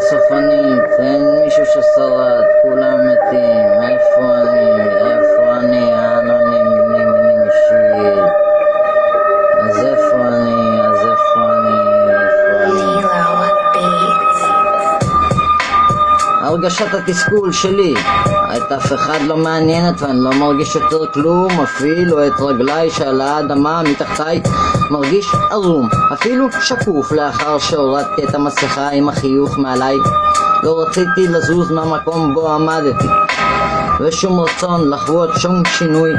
סופנית, אין מישהו ששרד, כולם מתים. איפה אני, האנונים מינים אישית. אז איפה אני. הרגשת התסכול שלי את אף אחד לא מעניינת, ואני לא מרגיש יותר כלום, אפילו את רגליי שעל האדמה מתחתיי מרגיש ערום, אפילו שקוף לאחר שהורדתי את המסכה עם החיוך מעליי. לא רציתי לזוז מהמקום בו עמדתי, ושום רצון לחוות שום שינוי.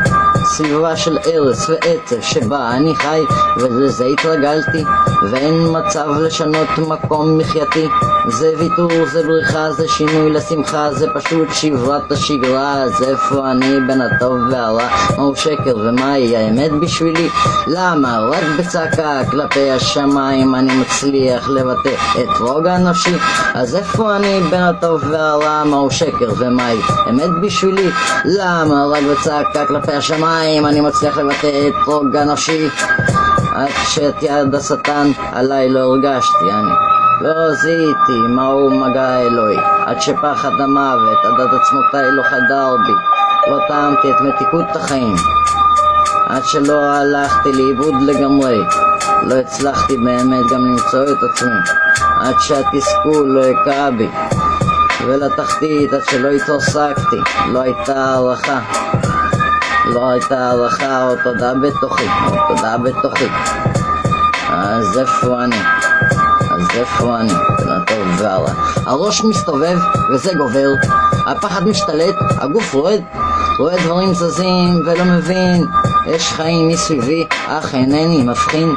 סביבה של ארץ ועצב שבה אני חי, ולזה התרגלתי, ואין מצב לשנות מקום מחייתי. זה ויתור, זה בריחה, זה שינוי לשמחה, זה פשוט שברת השגרה. אז איפה אני בין הטוב והרע? מהו שקר ומהי האמת בשבילי? למה רק בצעקה כלפי השמיים אני מצליח לבטא את רוגע נפשי? אז איפה אני בין הטוב והרע? מהו שקר ומהי אמת בשבילי? למה רק בצעקה כלפי השמיים אני מצליח לבטא את רוגע נפשי? עד שאת יד השטן עליי לא הרגשתי אני, לא זיהיתי מהו מגע אלוהי, עד שפחד המוות עד עצמותיי לא חדר בי, לא טעמתי את מתיקות החיים, עד שלא הלכתי לאיבוד לגמרי, לא הצלחתי באמת גם למצוא את עצמי, עד שהתסכול לא הקע בי, ולתחתית עד שלא התרסקתי. לא הייתה הערכה או תודה בתוכי. אז איפה אני? בין הטוב והרע. הראש מסתובב וזה גובר, הפחד משתלט, הגוף רואה דברים זזים ולא מבין. יש חיים מסביבי אך אינני מבחין,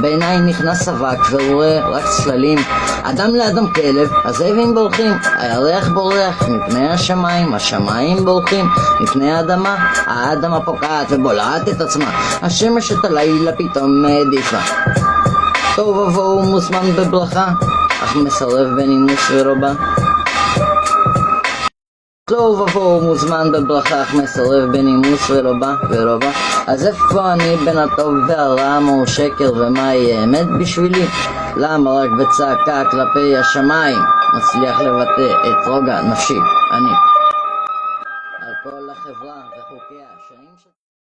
בעיניי נכנס אבק ורואה רק צללים. אדם לאדם כלב, הזאבים בורחים, הירח בורח מפני השמיים, השמיים בורחים מפני האדמה, האדמה פוקעת ובולעת את עצמה, השמש את הלילה פתאום מעדיפה. טוב ובואו מוזמן בברכה, אך מסרב בנימוס ולא בא. טוב ובואו מוזמן בברכה, אך מסרב בנימוס ולא בא. אז איפה אני בין הטוב והרע? מהו שקר ומהי האמת בשבילי? למה רק בצעקה כלפי השמיים מצליח לבטא את רוגע נפשי אני?